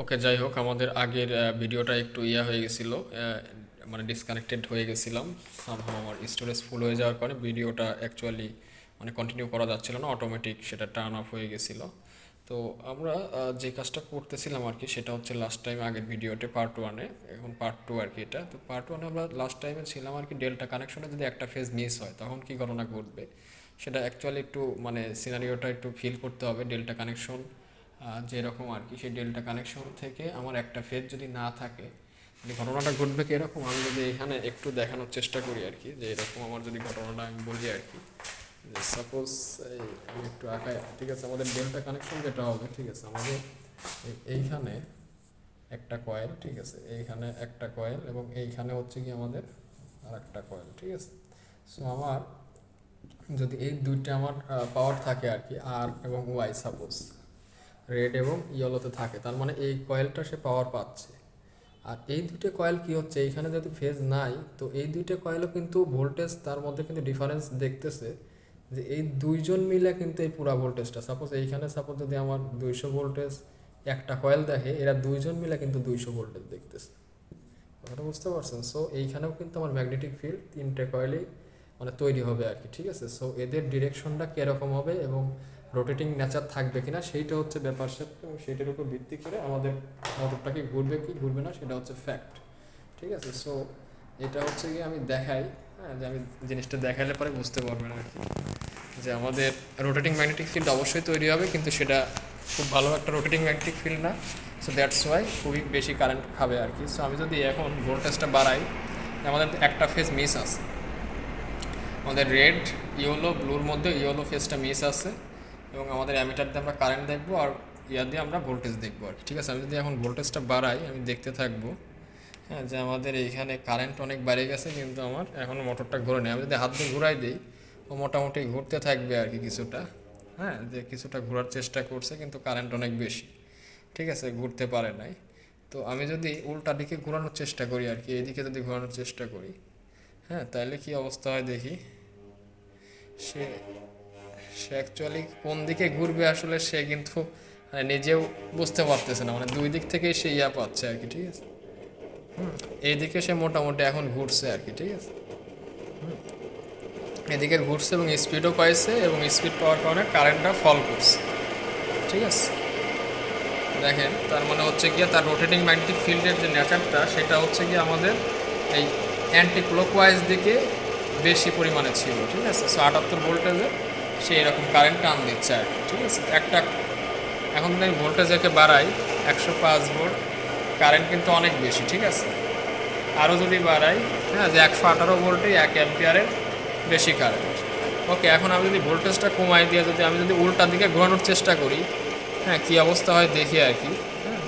ওকে, যাই হোক, আমাদের আগের ভিডিওটা একটু হয়ে গেছিল, মানে ডিসকানেক্টেড হয়ে গেছিলাম। সামহাও আমার স্টোরেজ ফুল হয়ে যাওয়ার কারণে ভিডিওটা অ্যাকচুয়ালি মানে কন্টিনিউ করা যাচ্ছিল না, অটোমেটিক সেটা টার্ন অফ হয়ে গেছিল। তো আমরা যে কাজটা করতেছিলাম আর কি, সেটা হচ্ছে লাস্ট টাইম আগের ভিডিওতে পার্ট ওয়ানে, এখন পার্ট টু আর কি। এটা তো পার্ট ওয়ানে আমরা লাস্ট টাইমে ছিলাম আর কি, ডেল্টা কানেকশনে যদি একটা ফেজ মিস হয় তখন কি ঘটনা ঘটবে সেটা অ্যাকচুয়ালি একটু মানে সিনারিওটা একটু ফিল করতে হবে। ডেল্টা কানেকশন যেরকম আর কি, সেই ডেল্টা কানেকশন থেকে আমার একটা ফেজ যদি না থাকে, মানে ঘটনাটা ঘটবে কি এরকম। আমি যদি এখানে একটু দেখানোর চেষ্টা করি আর কি, যে এরকম আমার যদি ঘটনাটা আমি বলি আর কি, যে সাপোজ আমি একটু আঁকাই, ঠিক আছে। আমাদের ডেল্টা কানেকশন যেটা হবে, ঠিক আছে, আমাদের এইখানে একটা কয়েল, ঠিক আছে, এইখানে একটা কয়েল এবং এইখানে হচ্ছে কি আমাদের আর একটা কয়েল, ঠিক আছে। সো আমার যদি এই দুইটা আমার পাওয়ার থাকে আর কি, আর এবং ওয়াই, সাপোজ রেড এবং ইয়েলোতে থাকে, তার মানে এই কয়েলটা সে পাওয়ার পাচ্ছে। আর এই দুটো কয়েল কি হচ্ছে, এইখানে যদি ফেজ নাই, তো এই দুইটা কয়েলও কিন্তু ভোল্টেজ তার মধ্যে কিন্তু ডিফারেন্স দেখতেছে, যে এই দুইজন মিলে কিন্তু এই পুরা ভোল্টেজটা, সাপোজ এইখানে সাপোজ যদি আমার 200 ভোল্টেজ একটা কয়েল দেখে, এরা দুইজন মিলে কিন্তু 200 ভোল্টেজ দেখতেছে। কথাটা বুঝতে পারছেন? সো এইখানেও কিন্তু আমার ম্যাগনেটিক ফিল্ড তিনটে কয়েলেই মানে তৈরি হবে আর কি, ঠিক আছে। সো এদের ডিরেকশনটা কীরকম হবে এবং রোটেটিং নেচার থাকবে কিনা সেইটা হচ্ছে ব্যাপার স্যাপার, এবং সেইটার উপর ভিত্তি করে আমাদের মোটরটা কি ঘুরবে কি ঘুরবে না সেটা হচ্ছে ফ্যাক্ট, ঠিক আছে। সো এটা হচ্ছে কি আমি দেখাই, হ্যাঁ, যে আমি জিনিসটা দেখাইলে পরে বুঝতে পারবেন আর কি, যে আমাদের রোটেটিং ম্যাগনেটিক ফিল্ড অবশ্যই তৈরি হবে, কিন্তু সেটা খুব ভালো একটা রোটেটিং ম্যাগনেটিক ফিল্ড না। সো দ্যাটস ওয়াই খুবই বেশি কারেন্ট খাবে আর কি। সো আমি যদি এখন ভোল্টেজটা বাড়াই, আমাদের একটা ফেজ মিস আছে, আমাদের রেড ইয়েলো ব্লুর মধ্যে ইয়েলো ফেজটা মিস আছে, এবং আমাদের অ্যামিটার দিয়ে আমরা কারেন্ট দেখবো আর দিয়ে আমরা ভোল্টেজ দেখবো আর কি, ঠিক আছে। আমি যদি এখন ভোল্টেজটা বাড়াই, আমি দেখতে থাকবো, হ্যাঁ, যে আমাদের এইখানে কারেন্ট অনেক বেড়ে গেছে, কিন্তু আমার এখনও মোটরটা ঘুরে নেই। আমি যদি হাত দিয়ে ঘুরাই দিই, ও মোটামুটি ঘুরতে থাকবে আর কি কিছুটা, হ্যাঁ, যে কিছুটা ঘোরার চেষ্টা করছে, কিন্তু কারেন্ট অনেক বেশি, ঠিক আছে, ঘুরতে পারে নাই। তো আমি যদি উল্টা দিকে ঘোরানোর চেষ্টা করি আর কি, এইদিকে যদি ঘোরানোর চেষ্টা করি, হ্যাঁ, তাহলে কি অবস্থা হয় দেখি। সে সে অ্যাকচুয়ালি কোন দিকে ঘুরবে আসলে সে কিন্তু মানে নিজেও বুঝতে পারতেছে না, মানে দুই দিক থেকেই সে পাচ্ছে আর কি, ঠিক আছে। এইদিকে সে মোটামুটি এখন ঘুরছে আর কি, ঠিক আছে। এদিকে ঘুরছে এবং স্পিডও পাইছে, এবং স্পিড পাওয়ার কারণে কারেন্টটা ফল করছে, ঠিক আছে। দেখেন, তার মানে হচ্ছে গিয়ে তার রোটেটিং ম্যাগনেটিক ফিল্ডের যে নেচারটা, সেটা হচ্ছে গিয়ে আমাদের এই অ্যান্টি ক্লকওয়াইজ দিকে বেশি পরিমাণে ছিল, ঠিক আছে। সো 78 ভোল্টেজে সে এরকম কারেন্ট টান দিচ্ছে আর কি, ঠিক আছে। একটা এখন যদি আমি ভোল্টেজকে বাড়াই 105 ভোল্ট, কারেন্ট কিন্তু অনেক বেশি, ঠিক আছে। আরও যদি বাড়াই, হ্যাঁ, যে 118 ভোল্টেই 1 অ্যাম্পিয়ারের বেশি কারেন্ট। ওকে, এখন আমি যদি ভোল্টেজটা কমাই দিয়ে যদি আমি যদি উল্টা দিকে ঘোরানোর চেষ্টা করি, হ্যাঁ, কী অবস্থা হয় দেখি আর কি, হ্যাঁ,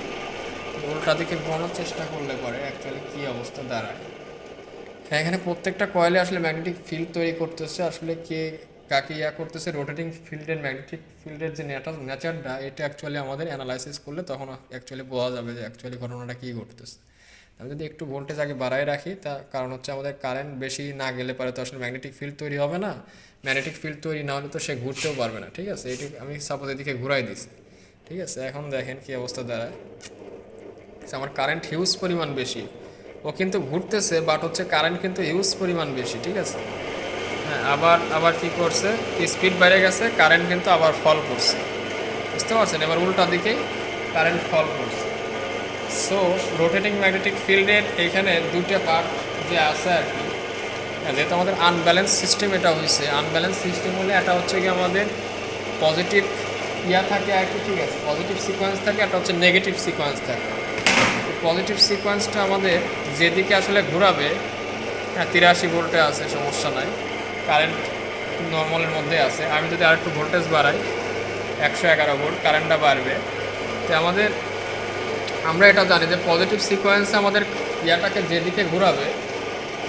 উল্টা দিকে ঘোরানোর চেষ্টা করলে পরে অ্যাকচুয়ালি কী অবস্থা দাঁড়ায়। হ্যাঁ, এখানে প্রত্যেকটা কয়েলে আসলে ম্যাগনেটিক ফিল্ড তৈরি করতেছে, আসলে কে কাকে করতেছে, রোটেটিং ফিল্ডের ম্যাগনেটিক ফিল্ডের যে নেচারটা, এটা অ্যাকচুয়ালি আমাদের অ্যানালাইসিস করলে তখন অ্যাকচুয়ালি বোঝা যাবে যে অ্যাকচুয়ালি ঘটনাটা কী ঘটতেছে। আমি যদি একটু ভোল্টেজ আগে বাড়ায় রাখি, তার কারণ হচ্ছে আমাদের কারেন্ট বেশি না গেলে পারে তো আসলে ম্যাগনেটিক ফিল্ড তৈরি হবে না। ম্যাগনেটিক ফিল্ড তৈরি না হলে তো সে ঘুরতেও পারবে না, ঠিক আছে। এটি আমি সাপোজ এদিকে ঘুরাই দিছি, ঠিক আছে। এখন দেখেন কী অবস্থা দাঁড়ায়, আমার কারেন্ট হিউজ পরিমাণ বেশি, ও কিন্তু ঘুরতেছে, বাট হচ্ছে কারেন্ট কিন্তু হিউজ পরিমাণ বেশি, ঠিক আছে। হ্যাঁ, আবার আবার কী করছে, স্পিড বেড়ে গেছে, কারেন্ট কিন্তু আবার ফল করছে, বুঝতে পারছেন। এবার উল্টা দিকেই কারেন্ট ফল করছে। সো রোটেটিং ম্যাগনেটিক ফিল্ডের এইখানে দুইটা পার্ট যে আছে আর কি, যেহেতু আমাদের আনব্যালেন্স সিস্টেম এটা হয়েছে, আনব্যালেন্স সিস্টেম হলে এটা হচ্ছে কি আমাদের পজিটিভ থাকে আর কি, ঠিক আছে, পজিটিভ সিকোয়েন্স থাকে, একটা হচ্ছে নেগেটিভ সিকোয়েন্স থাকে। পজিটিভ সিকোয়েন্সটা আমাদের যেদিকে আসলে ঘোরাবে, হ্যাঁ, 83 ভোল্টে আছে, সমস্যা নাই, কারেন্ট নর্মালের মধ্যে আছে। আমি যদি আরেকটু ভোল্টেজ বাড়াই 111 ভোল্ট, কারেন্টটা বাড়বে। তো আমাদের আমরা এটা জানি যে পজিটিভ সিকোয়েন্সে আমাদের ইয়াটাকে যেদিকে ঘোরাবে,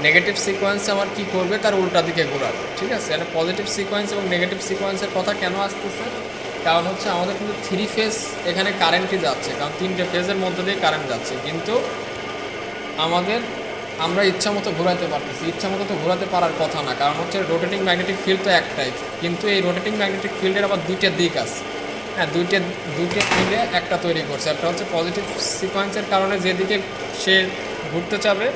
নেগেটিভ সিকোয়েন্সে আমার কী করবে, তার উল্টা দিকে ঘোরাবে, ঠিক আছে। এটা পজিটিভ সিকোয়েন্স এবং নেগেটিভ সিকোয়েন্সের কথা কেন আসতেছে, কারণ হচ্ছে আমাদের কিন্তু 3 ফেজ এখানে কারেন্টই যাচ্ছে, কারণ 3টে ফেজের মধ্যে দিয়ে কারেন্ট যাচ্ছে, কিন্তু আমাদের আমরা ইচ্ছা মতো ঘোরাতে পারতেছি, ইচ্ছা মতো তো ঘোরাতে পারার কথা না, কারণ হচ্ছে রোটেটিং ম্যাগনেটিক ফিল্ড তো একটাই, কিন্তু এই রোটেটিং ম্যাগনেটিক ফিল্ডের আবার দুইটা দিক আছে, হ্যাঁ, দুইটা মিলে একটা তৈরি করছে। একটা হচ্ছে পজিটিভ সিকোয়েন্সের কারণে যেদিকে সে ঘুরতে চাবে,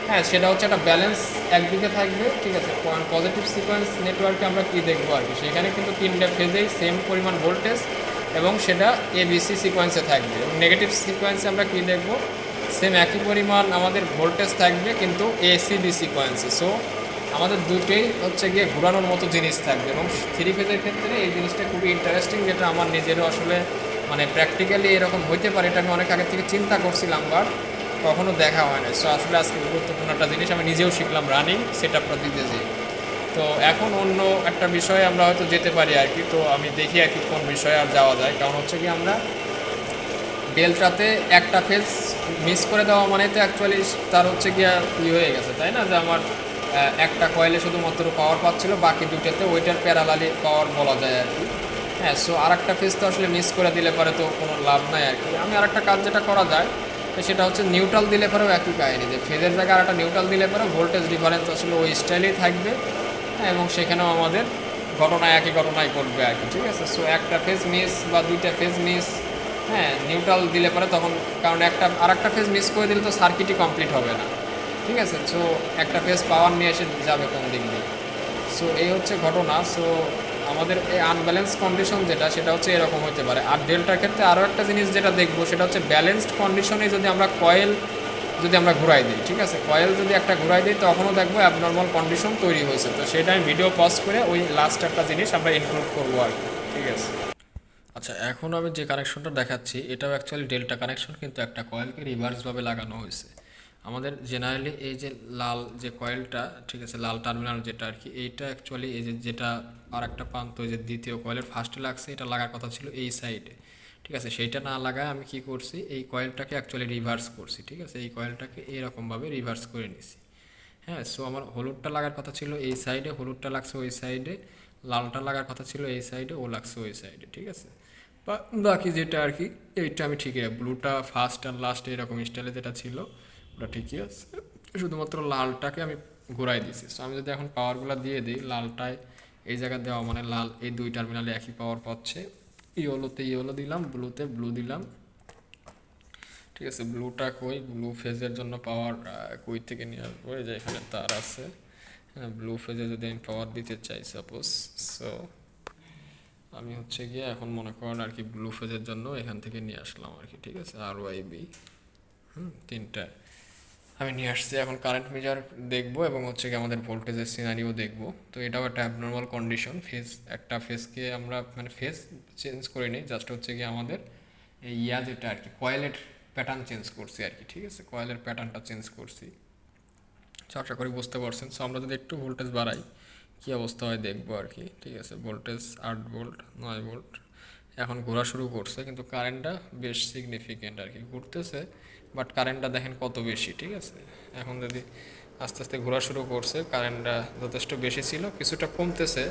হ্যাঁ, সেটা হচ্ছে একটা ব্যালেন্স একদিকে থাকবে, ঠিক আছে। পজিটিভ সিকোয়েন্স নেটওয়ার্কে আমরা কি দেখবো আর কি, সেখানে কিন্তু তিনটা ফেজেই সেম পরিমাণ ভোল্টেজ এবং সেটা এবিসি সিকোয়েন্সে থাকবে। এবং নেগেটিভ সিকোয়েন্সে আমরা কি দেখবো, সেম একই পরিমাণ আমাদের ভোল্টেজ থাকবে কিন্তু এসিবি সিকোয়েন্সে। সো আমাদের দুটোই হচ্ছে গিয়ে ঘোরানোর মতো জিনিস থাকবে। এবং থ্রি ফেজের ক্ষেত্রে এই জিনিসটা খুবই ইন্টারেস্টিং, যেটা আমার নিজেরও আসলে মানে প্র্যাকটিক্যালি এরকম হইতে পারে এটা আমি অনেক আগে থেকে চিন্তা করছিলাম, বাট কখনো দেখা হয় না। সো আসলে আজকে গুরুত্বপূর্ণ একটা জিনিস আমি নিজেও শিখলাম রানিং সেট আপটা দিতে যেয়ে। তো এখন অন্য একটা বিষয়ে আমরা হয়তো যেতে পারি আর কি। তো আমি দেখি আর কি কোন বিষয়ে আর যাওয়া যায়, কারণ হচ্ছে কি আমরা ডেল্টাতে একটা ফেজ মিস করে দেওয়া মানে তো অ্যাকচুয়ালি তার হচ্ছে গিয়া হয়ে গেছে, তাই না? যে আমার একটা কয়েলে শুধুমাত্র পাওয়ার পাচ্ছিল, বাকি দুটাতে ওইটার প্যারালালি পাওয়ার বলা যায় আর কি। হ্যাঁ, সো আর একটা ফেজ তো আসলে মিস করে দিলে পরে তো কোনো লাভ নাই আর কি। আমি আর একটা কাজ যেটা করা যায় সেটা হচ্ছে নিউট্রাল দিলে পরেও একই কাহিনি, যে ফেজের জায়গায় আর একটা নিউট্রাল দিলে পরে ভোল্টেজ ডিফারেন্স আসলে ওই স্টাইলেই থাকবে। হ্যাঁ, এবং সেখানেও আমাদের ঘটনা একই ঘটনাই ঘটবে আর কি, ঠিক আছে। সো একটা ফেজ মিস বা দুইটা ফেজ মিস, হ্যাঁ, নিউট্রাল দিলে পরে তখন, কারণ আর একটা ফেজ মিস করে দিলে তো সার্কিটই কমপ্লিট হবে না, ঠিক আছে। সো একটা ফেজ পাওয়ার নিয়ে এসে যাবে কোন দিক দিয়ে। সো এই হচ্ছে ঘটনা। সো আমাদের এই আনব্যালেন্স কন্ডিশন যেটা, সেটা হচ্ছে এরকম হতে পারে। আর ডেল্টার ক্ষেত্রে আরও একটা জিনিস যেটা দেখবো, সেটা হচ্ছে ব্যালেন্সড কন্ডিশনে যদি আমরা কয়েল যদি আমরা ঘুরাই দিই, ঠিক আছে, কয়েল যদি একটা ঘুরাই দিই তখনও দেখবো অ্যাবনর্মাল কন্ডিশন তৈরি হয়েছে। তো সেটা আমি ভিডিও পজ করে ওই লাস্ট একটা জিনিস আমরা ইনক্লুড করবো আর কি, ঠিক আছে। আচ্ছা, এখন আমি যে কানেকশনটা দেখাচ্ছি এটাও অ্যাকচুয়ালি ডেল্টা কানেকশন, কিন্তু একটা কয়েলকে রিভার্সভাবে লাগানো হয়েছে। আমাদের জেনারেলি এই যে লাল যে কয়েলটা, ঠিক আছে, লাল টার্মিনাল যেটা আর কি, এইটা অ্যাকচুয়ালি এই যে যেটা আর একটা প্রান্ত ওই যে দ্বিতীয় কয়েলের ফার্স্টে লাগছে, এটা লাগার কথা ছিল এই সাইডে, ঠিক আছে। সেইটা না লাগায় আমি কি করছি, এই কয়েলটাকে অ্যাকচুয়ালি রিভার্স করছি, ঠিক আছে। এই কয়েলটাকে এরকমভাবে রিভার্স করে নিছি। হ্যাঁ, সো আমার হলুদটা লাগার কথা ছিল এই সাইডে, হলুদটা লাগছে ওই সাইডে, লালটা লাগার কথা ছিল এই সাইডে, ও লাগছে ওই সাইডে, ঠিক আছে। বাকি যেটা আর কি, এইটা আমি ঠিকই, ব্লুটা ফার্স্ট আর লাস্ট এরকম স্টাইলে যেটা ছিল ওটা ঠিকই আছে, শুধুমাত্র লালটাকে আমি ঘুরাই দিছি। সো আমি যদি এখন পাওয়ারগুলো দিয়ে দিই, লালটায় এই জায়গা দেওয়া মানে লাল এই দুই টার্মিনালে একই পাওয়ার পাচ্ছে, ইয়েলোতে ইয়েলো দিলাম, ব্লুতে ব্লু দিলাম, ঠিক আছে। ব্লুটা কই, ব্লু ফেজের জন্য পাওয়ার কই থেকে নিয়ে আসবো, এই যে এখানে তার আছে। হ্যাঁ, ব্লু ফেজে যদি আমি পাওয়ার দিতে চাই সাপোজ, সো আমি হচ্ছে গিয়ে এখন মনে করেন আর কি ব্লু ফেজের জন্য এখান থেকে নিয়ে আসলাম আর কি, ঠিক আছে। আর ওয়াই বি, তিনটা আমি নিয়ে আসছি। এখন কারেন্ট মেজার দেখবো এবং হচ্ছে কি আমাদের ভোল্টেজের সিনারিও দেখবো। তো এটাও একটা অ্যাবনর্মাল কন্ডিশন, ফেজ একটা ফেজকে আমরা মানে ফেজ চেঞ্জ করে নিই, জাস্ট হচ্ছে কি আমাদের এই যেটা আর কি কয়েলের প্যাটার্ন চেঞ্জ করছি আর কি, ঠিক আছে, কয়েলের প্যাটার্নটা চেঞ্জ করছি। তো আশা করি বুঝতে পারছেন। সো আমরা যদি একটু ভোল্টেজ বাড়াই কী অবস্থা হয় দেখবো আর কি, ঠিক আছে। ভোল্টেজ 8 ভোল্ট, 9 ভোল্ট, এখন ঘোরা শুরু করছে, কিন্তু কারেন্টটা বেশ সিগনিফিকেন্ট আর কি, ঘুরতেছে বাট কারেন্টটা দেখেন কত বেশি, ঠিক আছে। এখন যদি আস্তে আস্তে ঘোরা শুরু করছে, কারেন্টটা যথেষ্ট বেশি ছিল, কিছুটা কমতেছে,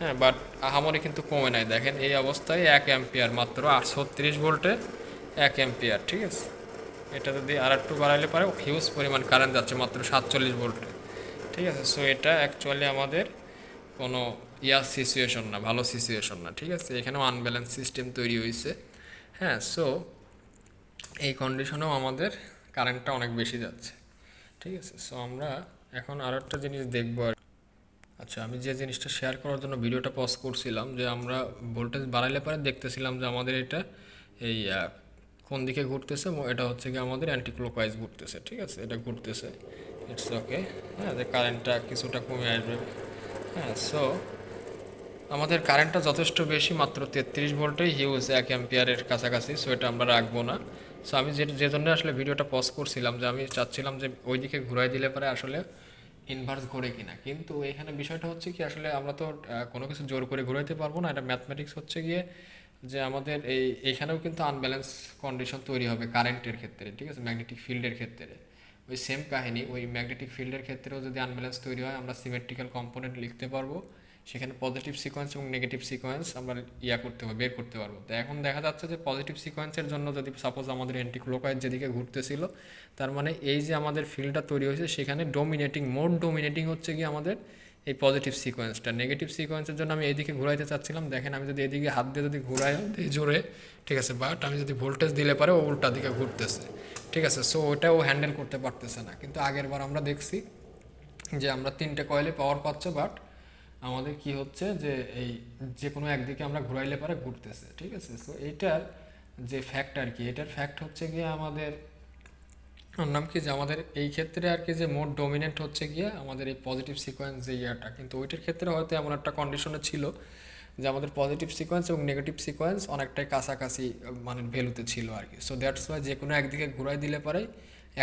হ্যাঁ, বাট আহামরি কিন্তু কমে নাই। দেখেন এই অবস্থায় 1 অ্যাম্পিয়ার, মাত্র 36 ভোল্টে 1 অ্যাম্পিয়ার, ঠিক আছে। এটা যদি আর একটু বাড়াইলে পারে হিউজ পরিমাণ কারেন্ট যাচ্ছে মাত্র 47 ভোল্টে, ঠিক আছে। সো এটা অ্যাকচুয়ালি আমাদের কোনো সিচুয়েশন না, ভালো সিচুয়েশন না, ঠিক আছে। এখানেও আনব্যালেন্স সিস্টেম তৈরি হয়েছে। হ্যাঁ, সো এই কন্ডিশনেও আমাদের কারেন্টটা অনেক বেশি যাচ্ছে, ঠিক আছে। সো আমরা এখন আরও একটা জিনিস দেখবো আর। আচ্ছা, আমি যে জিনিসটা শেয়ার করার জন্য ভিডিওটা পজ করছিলাম, যে আমরা ভোল্টেজ বাড়াইলে পরে দেখতেছিলাম যে আমাদের এটা এই কোন দিকে ঘুরতেছে, এটা হচ্ছে কি আমাদের অ্যান্টি ক্লকওয়াইজ ঘুরতেছে, ঠিক আছে, এটা ঘুরতেছে, ইটস ওকে। হ্যাঁ, যে কারেন্টটা কিছুটা কমে আসবে। হ্যাঁ, সো আমাদের কারেন্টটা যথেষ্ট বেশি, মাত্র 33 ভোল্টেই হিউজ 1 অ্যাম্পিয়ারের কাছাকাছি। সো এটা আমরা রাখবো না। সো আমি যে জন্য আসলে ভিডিওটা পজ করছিলাম, যে আমি চাচ্ছিলাম যে ওই দিকে ঘুরাই দিলে পরে আসলে ইনভার্স ঘোরে কিনা। কিন্তু এখানে বিষয়টা হচ্ছে কি, আসলে আমরা তো কোনো কিছু জোর করে ঘুরাইতে পারবো না, এটা ম্যাথমেটিক্স হচ্ছে গিয়ে যে আমাদের এইখানেও কিন্তু আনব্যালেন্স কন্ডিশন তৈরি হবে কারেন্টের ক্ষেত্রে, ঠিক আছে, ম্যাগনেটিক ফিল্ডের ক্ষেত্রে ওই সেম কাহিনী। ওই ম্যাগনেটিক ফিল্ডের ক্ষেত্রেও যদি আনব্যালেন্স তৈরি হয়, আমরা সিমেট্রিক্যাল কম্পোনেন্ট লিখতে পারবো, সেখানে পজিটিভ সিকোয়েন্স এবং নেগেটিভ সিকোয়েন্স আমরা করতে পারবো, বের করতে পারবো। তো এখন দেখা যাচ্ছে যে পজিটিভ সিকোয়েন্সের জন্য যদি সাপোজ আমাদের অ্যান্টি ক্লকওয়াইজ যেদিকে ঘুরতেছিল, তার মানে এই যে আমাদের ফিল্ডটা তৈরি হয়েছে সেখানে ডোমিনেটিং হচ্ছে কি আমাদের এই পজিটিভ সিকোয়েন্সটা। নেগেটিভ সিকোয়েন্সের জন্য আমি এইদিকে ঘুরাইতে চাচ্ছিলাম, দেখেন আমি যদি এদিকে হাত দিয়ে যদি ঘুরাই দিই জোরে, ঠিক আছে, বাট আমি যদি ভোল্টেজ দিলে পারে ও উল্টা দিকে ঘুরতেছে, ঠিক আছে। সো ওটা ও হ্যান্ডেল করতে পারতেছে না। কিন্তু আগের বার আমরা দেখছি যে আমরা 3টে কয়েলে পাওয়ার পাচ্ছে, বাট আমাদের কি হচ্ছে যে এই যে কোনো একদিকে আমরা ঘুরাইলে পারে ঘুরতেছে, ঠিক আছে। সো এইটার যে ফ্যাক্ট আর কি, এটার ফ্যাক্ট হচ্ছে গিয়ে আমাদের ওর নাম কি, যে আমাদের এই ক্ষেত্রে আর কি যে মোড ডমিনেন্ট হচ্ছে গিয়ে আমাদের এই পজিটিভ সিকোয়েন্স যে ইয়াটা, কিন্তু ওইটার ক্ষেত্রে হয়তো এমন একটা কন্ডিশনে ছিল যে আমাদের পজিটিভ সিকোয়েন্স এবং নেগেটিভ সিকোয়েন্স অনেকটাই কাছাকাছি মানে ভ্যালুতে ছিল আর কি। সো দ্যাটস ওয়াই যে কোনো একদিকে ঘুরাই দিলে পরেই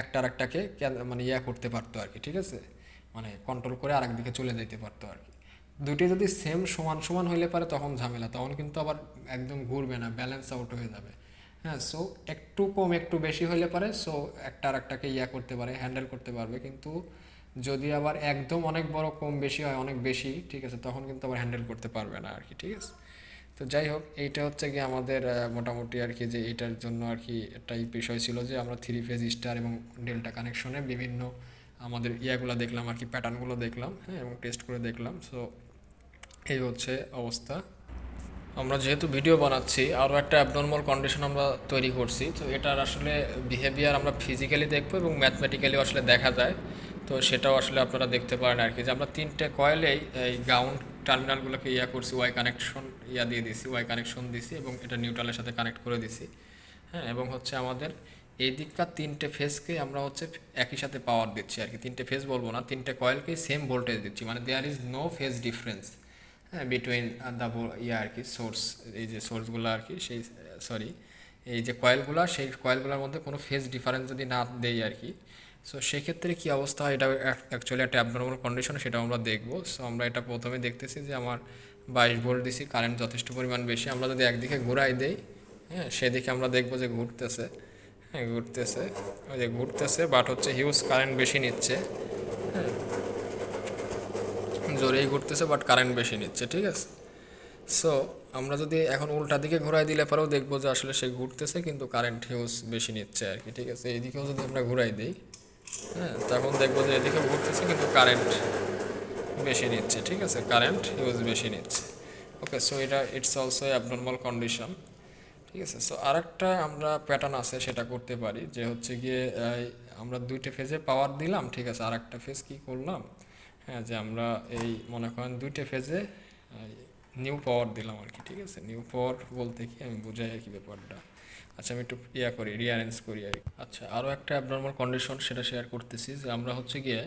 একটা আরেকটাকে মানে ইয়া করতে পারতো আর কি, ঠিক আছে, মানে কন্ট্রোল করে আরেক দিকে চলে যেতে পারতো আর কি। দুটি যদি সেম সমান সমান হইলে পারে তখন ঝামেলা, তখন কিন্তু আবার একদম ঘুরবে না, ব্যালেন্স আউট হয়ে যাবে। হ্যাঁ, সো একটু কম একটু বেশি হইলে পারে, সো একটা আর একটাকে ইয়া করতে পারে, হ্যান্ডেল করতে পারবে। কিন্তু যদি আবার একদম অনেক বড় কম বেশি হয়, অনেক বেশি, ঠিক আছে, তখন কিন্তু আবার হ্যান্ডেল করতে পারবে না আর কি, ঠিক আছে। তো যাই হোক, এইটা হচ্ছে কি আমাদের মোটামুটি আর কি যে এইটার জন্য আর কি একটাই বিষয় ছিল যে আমরা 3 ফেজ স্টার এবং ডেল্টা কানেকশনে বিভিন্ন আমাদের ইয়াগুলো দেখলাম আর কি, প্যাটার্নগুলো দেখলাম, হ্যাঁ, এবং টেস্ট করে দেখলাম। সো এই হচ্ছে অবস্থা। আমরা যেহেতু ভিডিও বানাচ্ছি, আরও একটা অ্যাবনর্মাল কন্ডিশন আমরা তৈরি করছি। তো এটার আসলে বিহেভিয়ার আমরা ফিজিক্যালি দেখবো এবং ম্যাথমেটিক্যালি আসলে দেখা যায়। তো সেটাও আসলে আপনারা দেখতে পারেন আর কি, যে আমরা 3টে কয়েলেই এই গ্রাউন্ড টার্মিনালগুলোকে ইয়া করছি, ওয়াই কানেকশন ইয়া দিয়ে দিছি, ওয়াই কানেকশন দিছি এবং এটা নিউট্রালের সাথে কানেক্ট করে দিছি। হ্যাঁ, এবং হচ্ছে আমাদের এই দিককার 3টে ফেজকে আমরা হচ্ছে একই সাথে পাওয়ার দিচ্ছি আর কি। 3টে ফেজ বলবো না, 3টে কয়েলকেই সেম ভোল্টেজ দিচ্ছি, মানে there is no phase difference, হ্যাঁ, বিটুইন দ্য ইয়া আর কি সোর্স, এই যে সোর্সগুলো আর কি, সেই সরি এই যে কয়েলগুলো, সেই কয়েলগুলোর মধ্যে কোনো ফেজ ডিফারেন্স যদি না দেই আর কি, সো সেক্ষেত্রে কী অবস্থা হয়, এটা অ্যাকচুয়ালি একটা অ্যাবনর্মাল কন্ডিশন, সেটা আমরা দেখবো। সো আমরা এটা প্রথমে দেখতেছি যে আমার 22 ভোল্ট দিছি, কারেন্ট যথেষ্ট পরিমাণ বেশি। আমরা যদি একদিকে ঘুরাই দেই, হ্যাঁ, সেদিকে আমরা দেখবো যে ঘুরতেছে, হ্যাঁ ঘুরতেছে, ওই যে ঘুরতেছে, বাট হচ্ছে হিউজ কারেন্ট বেশি নিচ্ছে, হ্যাঁ, জোরেই ঘুরতেছে বাট কারেন্ট বেশি নিচ্ছে, ঠিক আছে। সো আমরা যদি এখন উল্টা দিকে ঘোরাই দিলে পরেও দেখবো যে আসলে সে ঘুরতেছে কিন্তু কারেন্ট হিউজ বেশি নিচ্ছে আর কি, ঠিক আছে। এইদিকেও যদি আমরা ঘুরাই দিই, হ্যাঁ, তখন দেখবো যে এদিকে ঘুরতেছে কিন্তু কারেন্ট বেশি নিচ্ছে, ঠিক আছে, কারেন্ট হিউজ বেশি নিচ্ছে। ওকে, সো এটা ইটস অলসো অ্যাবনর্মাল কন্ডিশন, ঠিক আছে। সো আরেকটা আমরা প্যাটার্ন আছে সেটা করতে পারি, যে হচ্ছে গিয়ে আমরা 2টে ফেজে পাওয়ার দিলাম, ঠিক আছে, আরেকটা ফেজ কি করলাম, হ্যাঁ, যে আমরা এই মনে করেন 2টে ফেজে নিউ পাওয়ার দিলাম আর কি, ঠিক আছে। নিউ পাওয়ার বলতে কি আমি বুঝাই আর কি ব্যাপারটা। আচ্ছা, আমি একটু ইয়া করি, রিঅ্যারেঞ্জ করি আর কি। আচ্ছা, আরও একটা অ্যাবনর্মাল কন্ডিশন সেটা শেয়ার করতেছি, যে আমরা হচ্ছে গিয়ে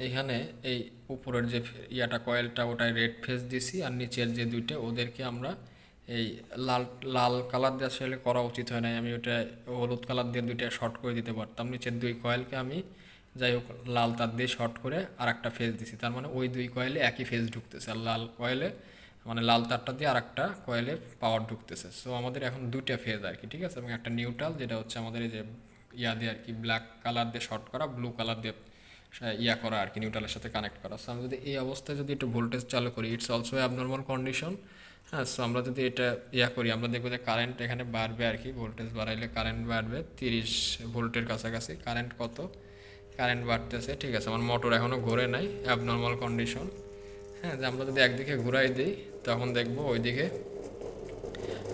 এইখানে এই উপরের যে ইয়াটা কয়েলটা ওটায় রেড ফেজ দিছি, আর নিচের যে 2টে ওদেরকে আমরা এই লাল লাল কালার দিয়ে আসলে করা উচিত হয় নাই, আমি ওটা হলুদ কালার দিয়ে 2টা শর্ট করে দিতে পারতাম। নিচের 2 কয়েলকে আমি যাই হোক লাল তার দিয়ে শর্ট করে আর একটা ফেজ দিছি, তার মানে ওই 2 কয়েলে একই ফেজ ঢুকতেছে, আর লাল কয়েলে মানে লাল তারটা দিয়ে আর একটা কয়েলে পাওয়ার ঢুকতেছে। সো আমাদের এখন 2টা ফেজ আর কি, ঠিক আছে, এবং একটা নিউট্রাল যেটা হচ্ছে আমাদের এই যে ইয়া দিয়ে আর কি ব্ল্যাক কালার দিয়ে শর্ট করা, ব্লু কালার দিয়ে ইয়া করা আর কি, নিউট্রালের সাথে কানেক্ট করা। সো আমি যদি এই অবস্থায় যদি একটু ভোল্টেজ চালু করি, ইটস অলসো অ্যাবনর্মাল কন্ডিশন। হ্যাঁ, সো আমরা যদি এটা ইয়া করি, আমরা দেখবো যে কারেন্ট এখানে বাড়বে আর কি, ভোল্টেজ বাড়াইলে কারেন্ট বাড়বে 30 ভোল্টের কাছাকাছি। কারেন্ট কত, কারেন্ট বাড়তেছে, ঠিক আছে, আমার মোটর এখনও ঘোরে নাই, অ্যাবনর্মাল কন্ডিশন। হ্যাঁ, যে আমরা যদি একদিকে ঘুরাই দিই তখন দেখবো ওইদিকে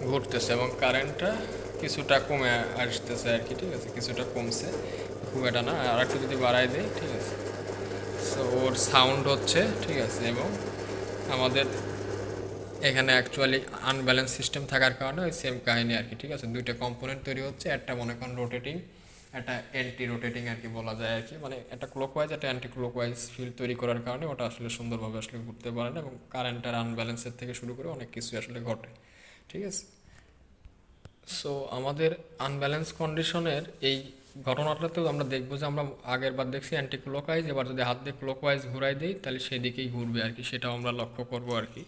ঘুরতেছে এবং কারেন্টটা কিছুটা কমে আসতেছে আর কি, ঠিক আছে, কিছুটা কমছে, খুব এটা না। আর একটু যদি বাড়াই দিই, ঠিক আছে, সো ওর সাউন্ড হচ্ছে, ঠিক আছে, এবং আমাদের এখানে অ্যাকচুয়ালি আনব্যালেন্স সিস্টেম থাকার কারণে ওই সেম কাহিনী আর কি, ঠিক আছে। 2টা কম্পোনেন্ট তৈরি হচ্ছে, একটা মনে করেন রোটেটিং, একটা অ্যান্টি রোটেটিং আর কি বলা যায় আর কি, মানে একটা ক্লকওয়াইজ একটা অ্যান্টি ক্লকওয়াইজ ফিল্ড তৈরি করার কারণে ওটা আসলে সুন্দরভাবে আসলে ঘুরতে পারে না এবং কারেন্টের আনব্যালেন্সের থেকে শুরু করে অনেক কিছু আসলে ঘটে, ঠিক আছে। সো আমাদের আনব্যালেন্স কন্ডিশনের এই ঘটনাটাতেও আমরা দেখবো যে আমরা আগের বার দেখছি অ্যান্টি ক্লকওয়াইজ, এবার যদি হাত দিয়ে ক্লকওয়াইজ ঘুরাই দিই তাহলে সেদিকেই ঘুরবে আর কি, সেটাও আমরা লক্ষ্য করবো আর কি।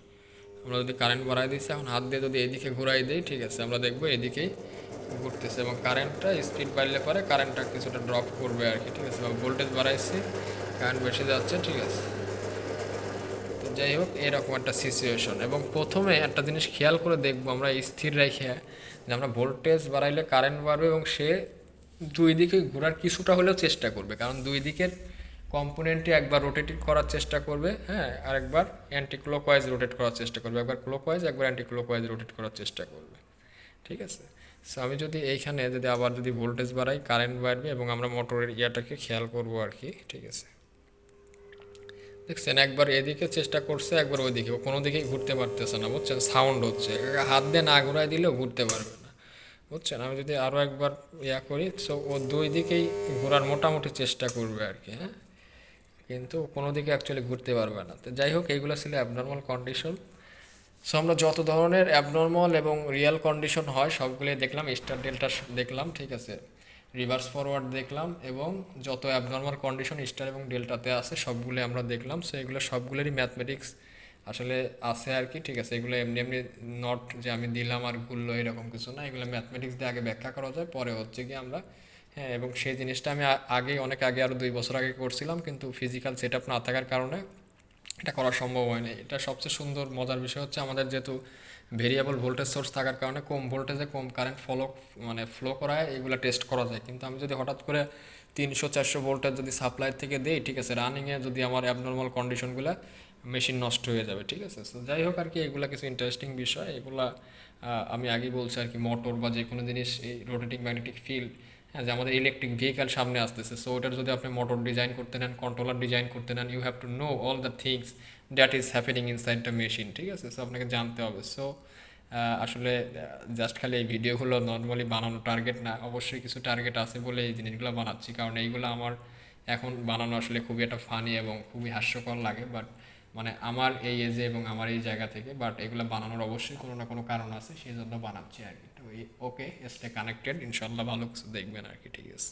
আমরা যদি কারেন্ট বাড়াই দিচ্ছি, এখন হাত দিয়ে যদি এইদিকে ঘুরাই দিই, ঠিক আছে, আমরা দেখবো এদিকেই ঘুরতেছে এবং কারেন্টটা স্পিড বাড়লে পরে কারেন্টটা কিছুটা ড্রপ করবে আর কি, ঠিক আছে, বা ভোল্টেজ বাড়াইছি কারেন্ট বেশি যাচ্ছে, ঠিক আছে। তো যাই হোক, এরকম একটা সিচুয়েশন। এবং প্রথমে একটা জিনিস খেয়াল করে দেখবো আমরা স্থির রেখে, যে আমরা ভোল্টেজ বাড়াইলে কারেন্ট বাড়বে এবং সে 2 দিকে ঘোরার কিছুটা হলেও চেষ্টা করবে, কারণ 2 দিকের কম্পোনেন্টটি একবার রোটেট করার চেষ্টা করবে, হ্যাঁ, আর একবার অ্যান্টি ক্লকওয়াইজ রোটেট করার চেষ্টা করবে, একবার ক্লকওয়াইজ একবার অ্যান্টি ক্লকওয়াইজ রোটেট করার চেষ্টা করবে। ঠিক আছে। সো আমি যদি এইখানে যদি আবার যদি ভোল্টেজ বাড়াই কারেন্ট বাড়বে এবং আমরা মোটরের ইয়াটাকে খেয়াল করবো আর কি। ঠিক আছে, দেখছেন একবার এদিকে চেষ্টা করছে একবার ওইদিকে, ও কোনো দিকেই ঘুরতে পারতেছে না, বুঝছেন, সাউন্ড হচ্ছে, হাত দিয়ে না ঘুরাই দিলেও ঘুরতে পারবে না, বুঝছেন। আমি যদি আরও একবার ইয়া করি, সো ও দুই দিকেই ঘোরার মোটামুটি চেষ্টা করবে আর কি, হ্যাঁ, কিন্তু কোনো দিকে অ্যাকচুয়ালি ঘুরতে পারবে না। তো যাই হোক, এইগুলো ছিল অ্যাবনর্মাল কন্ডিশন। সো আমরা যত ধরনের অ্যাবনর্মাল এবং রিয়েল কন্ডিশন হয় সবগুলোই দেখলাম, স্টার ডেল্টা দেখলাম, ঠিক আছে, রিভার্স ফরওয়ার্ড দেখলাম, এবং যত অ্যাবনর্মাল কন্ডিশন স্টার এবং ডেল্টাতে আছে সবগুলো আমরা দেখলাম। সো এগুলো সবগুলোরই ম্যাথমেটিক্স আসলে আছে আর কি। ঠিক আছে, এগুলো এমনি এমনি নট যে আমি দিলাম আর ঘুরলো এরকম কিছু না, এগুলো ম্যাথমেটিক্স দিয়ে আগে ব্যাখ্যা করা যায়, পরে হচ্ছে কি আমরা, হ্যাঁ, এবং সেই জিনিসটা আমি আগেই অনেক আগে আরও 2 বছর আগে করছিলাম, কিন্তু ফিজিক্যাল সেট আপ না থাকার কারণে এটা করা সম্ভব হয়নি। এটা সবচেয়ে সুন্দর মজার বিষয় হচ্ছে আমাদের যেহেতু ভেরিয়েবল ভোল্টেজ সোর্স থাকার কারণে কম ভোল্টেজে কম কারেন্ট ফ্লো করায় এগুলো টেস্ট করা যায়। কিন্তু আমি যদি হঠাৎ করে 300-400 ভোল্টেজ যদি সাপ্লাই থেকে দেই, ঠিক আছে, রানিংয়ে যদি আমার অ্যাবনর্মাল কন্ডিশনগুলো, মেশিন নষ্ট হয়ে যাবে। ঠিক আছে, তো যাই হোক আর কি, এগুলো কিছু ইন্টারেস্টিং বিষয়। এগুলা আমি আগেই বলছি আর কি, মোটর বা যে কোনো জিনিস এই রোটেটিং ম্যাগনেটিক ফিল্ড, হ্যাঁ, যে আমাদের ইলেকট্রিক ভেহিক্যাল সামনে আসতেছে, সো ওটার যদি আপনি মোটর ডিজাইন করতে নেন, কন্ট্রোলার ডিজাইন করতে নেন, you have to know all the things that is happening inside the machine. ঠিক আছে, সো আপনাকে জানতে হবে। সো আসলে জাস্ট খালি এই ভিডিওগুলো নর্মালি বানানো টার্গেট না, অবশ্যই কিছু টার্গেট আছে বলে এই জিনিসগুলো বানাচ্ছি, কারণ এইগুলো আমার এখন বানানো আসলে খুবই একটা ফানি এবং খুবই হাস্যকর লাগে, বাট মানে আমার এই এজে এবং আমার এই জায়গা থেকে, বাট এগুলো বানানোর অবশ্যই কোনো না কোনো কারণ আছে, সেই জন্য বানাচ্ছি আর কি। তো ওকে, স্টে কানেক্টেড, ইনশাল্লাহ ভালো কিছু দেখবেন আর কি। ঠিক আছে।